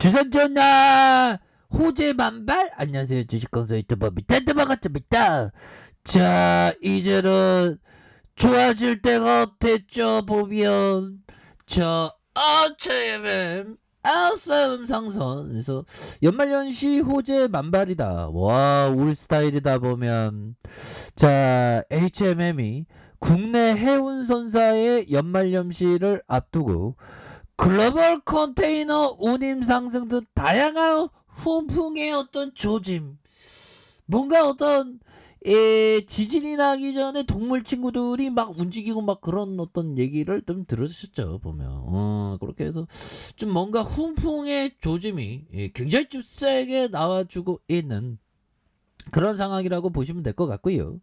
주선전나 호재 만발. 안녕하세요, 주식kon설 유튜버 미탄트 반갑습니다. 자, 이제는 좋아질 때가 됐죠. 보면 저 HMM 아싸움 상선에서 연말연시 호재 만발이다. 와, 우리 스타일이다. 보면 자, HMM이 국내 해운선사의 연말연시를 앞두고 글로벌 컨테이너 운임 상승 등 다양한 훈풍의 어떤 조짐, 뭔가 어떤 지진이 나기 전에 동물 친구들이 막 움직이고 막 그런 어떤 얘기를 좀 들으셨죠. 보면 그렇게 해서 좀 뭔가 훈풍의 조짐이 굉장히 좀 세게 나와주고 있는 그런 상황이라고 보시면 될 것 같고요.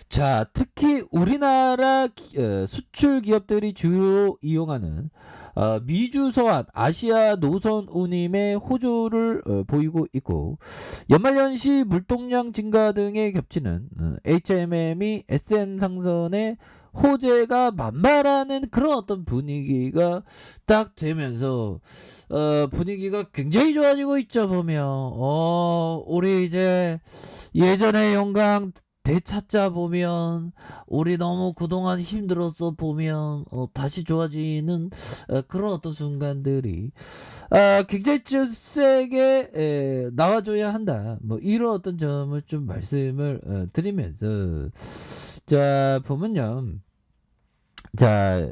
자, 특히 우리나라 수출 기업들이 주요 이용하는 미주 서안 아시아 노선 운임의 호조를 보이고 있고, 연말연시 물동량 증가 등에 겹치는 HMM이 SM 상선의 호재가 만발하는 그런 어떤 분위기가 딱 되면서 분위기가 굉장히 좋아지고 있죠. 보면 우리 이제 예전의 영광 되찾자. 보면 우리 너무 그동안 힘들었어. 보면 다시 좋아지는 그런 어떤 순간들이 굉장히 좀 세게 나와줘야 한다. 뭐 이런 어떤 점을 좀 말씀을 드리면서, 자, 보면요. 자,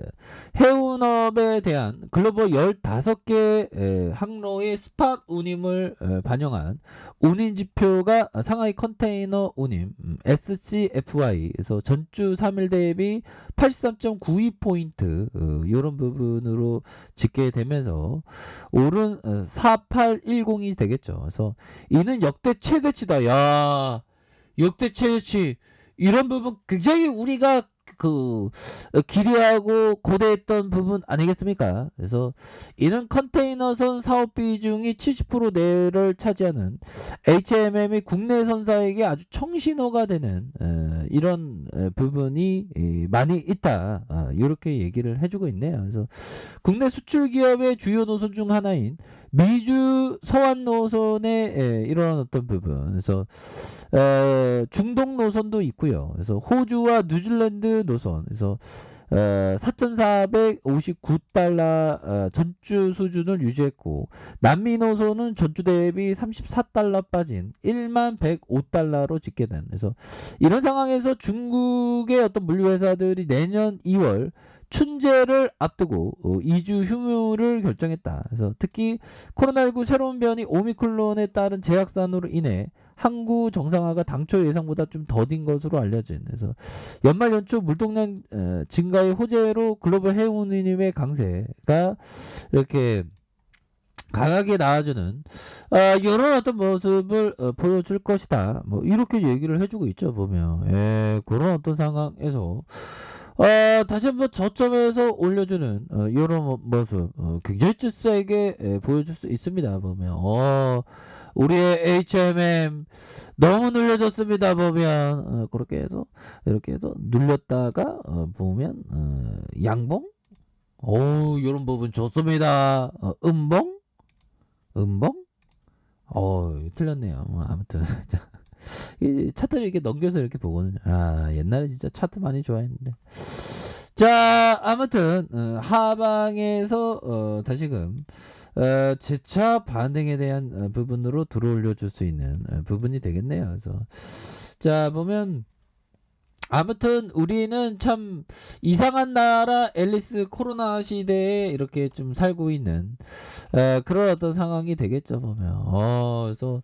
해운업에 대한 글로벌 15개 항로의 스팟 운임을 반영한 운임 지표가 상하이 컨테이너 운임 SCFI에서 전주 3일 대비 83.92포인트 이런 부분으로 집계되면서 오른 4810이 되겠죠. 그래서 이는 역대 최대치다. 야, 역대 최대치. 이런 부분 굉장히 우리가 기대하고 고대했던 부분 아니겠습니까? 그래서 이는 컨테이너선 사업 비중이 70% 내를 차지하는 HMM이 국내 선사에게 아주 청신호가 되는 이런 부분이 많이 있다. 이렇게 얘기를 해주고 있네요. 그래서 국내 수출 기업의 주요 노선 중 하나인 미주 서안 노선의 이런 어떤 부분, 그래서 중동 노선도 있고요. 그래서 호주와 뉴질랜드 노선, 그래서 4,459달러 전주 수준을 유지했고, 남미 노선은 전주 대비 34달러 빠진 11,105달러로 집계된. 그래서 이런 상황에서 중국의 어떤 물류회사들이 내년 2월 춘제를 앞두고 2주 휴무를 결정했다. 그래서 특히 코로나19 새로운 변이 오미크론에 따른 재확산으로 인해 항구 정상화가 당초 예상보다 좀 더딘 것으로 알려진. 그래서 연말 연초 물동량 증가의 호재로 글로벌 해운운임의 강세가 이렇게 강하게 나와주는 이런 어떤 모습을 보여줄 것이다. 뭐 이렇게 얘기를 해주고 있죠. 보면 그런 어떤 상황에서 다시 한번 저점에서 올려주는 이런 모습 굉장히 세게 보여줄 수 있습니다. 보면 우리의 HMM 너무 눌려졌습니다. 보면 그렇게 해서 이렇게 해서 눌렸다가 보면 양봉 이런 부분 좋습니다. 음봉 틀렸네요. 아무튼 이 차트를 이렇게 넘겨서 이렇게 보거든요. 옛날에 진짜 차트 많이 좋아했는데. 자, 아무튼 하방에서 다시금 재차 반등에 대한 부분으로 들어올려 줄 수 있는 부분이 되겠네요. 그래서 자, 보면 아무튼 우리는 참 이상한 나라 앨리스 코로나 시대에 이렇게 좀 살고 있는 그런 어떤 상황이 되겠죠. 보면 그래서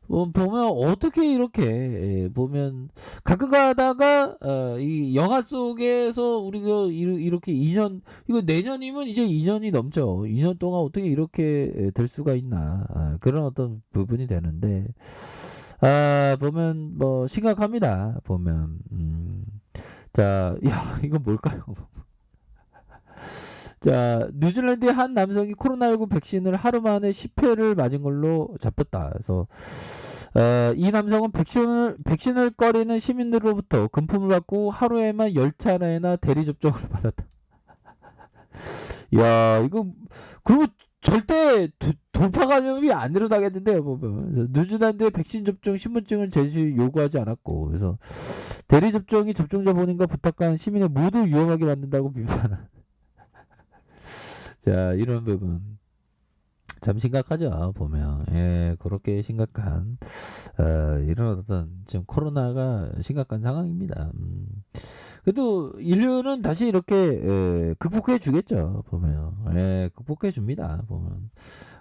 보면 어떻게 이렇게 보면 가끔 가다가 이 영화 속에서 우리가 이렇게 2년, 이거 내년이면 이제 2년이 넘죠. 2년 동안 어떻게 이렇게 될 수가 있나, 그런 어떤 부분이 되는데 보면 뭐 심각합니다. 보면 자, 야, 이건 뭘까요? 자, 뉴질랜드의 한 남성이 코로나19 백신을 하루 만에 10회를 맞은 걸로 잡혔다. 그래서 이 남성은 백신을 꺼리는 시민들로부터 금품을 받고 하루에만 10차례나 대리 접종을 받았다. 야, 이거 그리고 절대 동파 감염이 안 일어나겠는데요, 보면. 그래서 뉴질랜드의 백신 접종 신분증을 제시 요구하지 않았고, 그래서 대리 접종이 접종자 본인과 부탁한 시민을 모두 위험하게 만든다고 비판한. 자, 이런 부분 참 심각하죠, 보면. 예, 그렇게 심각한 이런 어떤 지금 코로나가 심각한 상황입니다. 그래도 인류는 다시 이렇게 극복해 주겠죠, 보면. 예, 극복해 줍니다, 보면.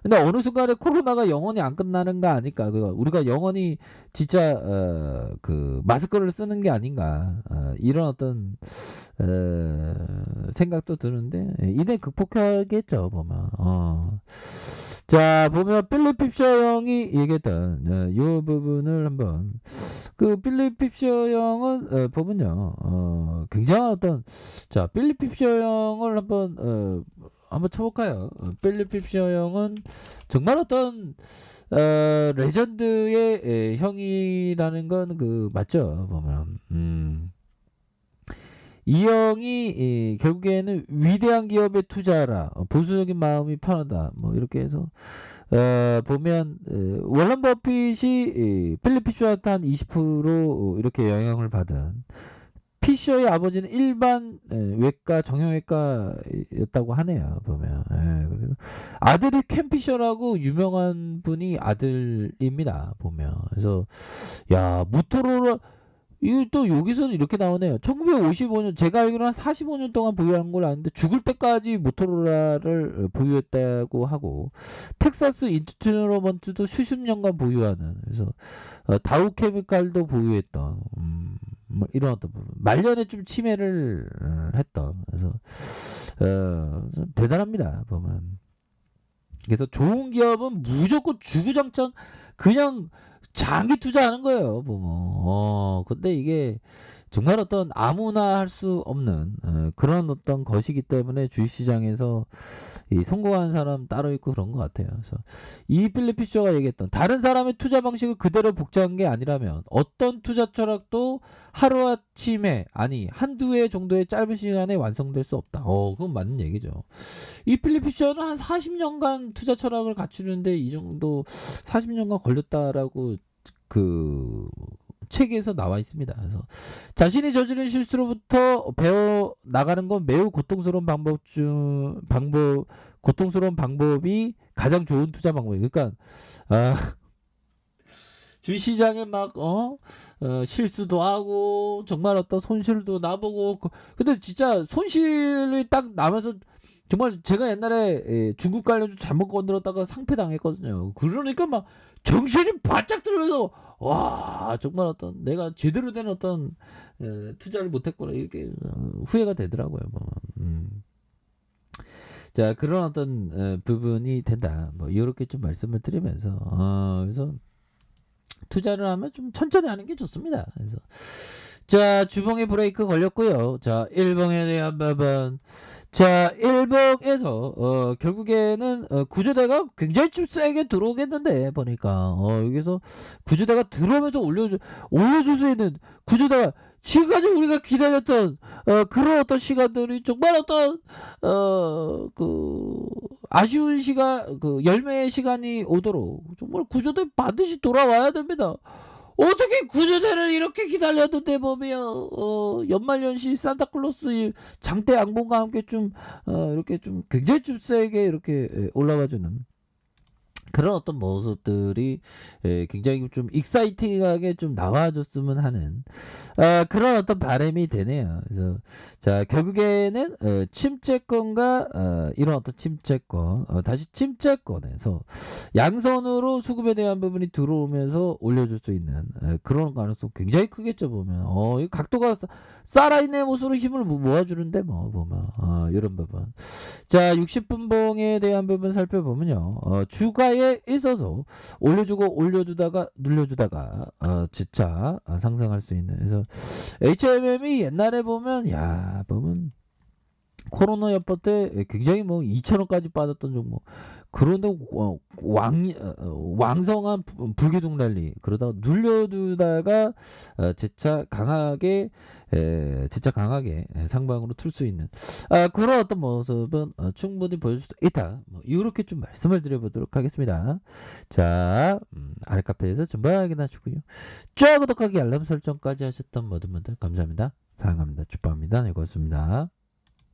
근데 어느 순간에 코로나가 영원히 안 끝나는 거 아닐까? 우리가 영원히 진짜 그 마스크를 쓰는 게 아닌가? 이런 어떤 생각도 드는데 이내 극복하겠죠, 보면. 자, 보면 필립 핍셔 형이 얘기했던 이 부분을 한번, 그 필립 핍셔 형은 보면요, 굉장한 어떤, 자, 필립 핍셔 형을 한번 쳐볼까요? 필립 핍셔 형은 정말 어떤 레전드의 형이라는 건 그 맞죠, 보면. 이 형이 결국에는 위대한 기업에 투자하라, 보수적인 마음이 편하다, 뭐 이렇게 해서 보면 워런 버핏이 필립 피셔한테 한 20% 이렇게 영향을 받은, 피셔의 아버지는 일반 외과 정형외과였다고 하네요, 보면. 그래서 아들이 켄 피셔라고 유명한 분이 아들입니다, 보면. 그래서 야, 모토로라, 이거 또 여기서는 이렇게 나오네요. 1955년, 제가 알기로는 한 45년 동안 보유한 걸로 아는데 죽을 때까지 모토로라를 보유했다고 하고, 텍사스 인스트루먼트도 수십 년간 보유하는, 그래서 다우케미칼도 보유했던, 뭐 이런 어떤 부분, 말년에 좀 치매를 했던, 그래서 좀 대단합니다, 보면. 그래서 좋은 기업은 무조건 주구장창 그냥 장기 투자하는 거예요, 보면. 근데 이게 정말 어떤 아무나 할 수 없는 그런 어떤 것이기 때문에 주식시장에서 이 성공한 사람 따로 있고 그런 것 같아요. 그래서 이 필립 피셔가 얘기했던, 다른 사람의 투자 방식을 그대로 복제한 게 아니라면 어떤 투자 철학도 하루아침에, 아니 한두 해 정도의 짧은 시간에 완성될 수 없다. 그건 맞는 얘기죠. 이 필립 피셔는 한 40년간 투자 철학을 갖추는데 이 정도 40년간 걸렸다라고 그 책에서 나와 있습니다. 그래서 자신이 저지른 실수로부터 배워 나가는 건 매우 고통스러운 고통스러운 방법이 가장 좋은 투자 방법이에요. 그러니까 주시장에 막 실수도 하고 정말 어떤 손실도 나보고, 근데 진짜 손실이 딱 나면서 정말 제가 옛날에 중국 관련주 잘못 건드렸다가 상패 당했거든요. 그러니까 막 정신이 바짝 들면서 와, 정말 어떤 내가 제대로 된 어떤 투자를 못했구나, 이렇게 후회가 되더라고요. 자, 그런 어떤 부분이 된다, 뭐 이렇게 좀 말씀을 드리면서 그래서 투자를 하면 좀 천천히 하는 게 좋습니다. 그래서 자, 주봉에 브레이크 걸렸고요. 자, 일봉에 대한 부분. 자, 일봉에서 결국에는 구조대가 굉장히 좀 세게 들어오겠는데 보니까 여기서 구조대가 들어오면서 올려줄 수 있는, 구조대가 지금까지 우리가 기다렸던 그런 어떤 시간들이 정말 어떤 그 아쉬운 시간, 그 열매의 시간이 오도록 정말 구조대 반드시 돌아와야 됩니다. 어떻게 구조대를 이렇게 기다렸는데 보면 연말연시 산타클로스 장대 양봉과 함께 좀 이렇게 좀 굉장히 좀 세게 이렇게 올라와주는 그런 어떤 모습들이 굉장히 좀 익사이팅하게 좀 나와줬으면 하는 그런 어떤 바람이 되네요. 그래서 자, 결국에는 침체권과 이런 어떤 침체권, 다시 침체권에서 양선으로 수급에 대한 부분이 들어오면서 올려줄 수 있는 그런 가능성 굉장히 크겠죠, 보면. 이 각도가 살아있는 모습으로 힘을 모아주는데 뭐 보면 이런 부분. 자, 60분봉에 대한 부분 살펴보면요, 주가에 있어서 올려주고 올려주다가 눌려주다가 진짜 상승할 수 있는. 그래서 HMM이 옛날에 보면 보면 코로나 여파 때 굉장히 뭐 2,000원까지 빠졌던 종목. 그런데 왕성한 불기둥 랠리 그러다가 눌려두다가 재차 강하게 상방으로 틀 수 있는 그런 어떤 모습은 충분히 보여줄 수 있다. 뭐 이렇게 좀 말씀을 드려보도록 하겠습니다. 자, 아래 카페에서 좀 확인하시고요. 좋아요, 구독하기, 알람 설정까지 하셨던 모든 분들 감사합니다. 사랑합니다. 축복합니다. 네, 고맙습니다.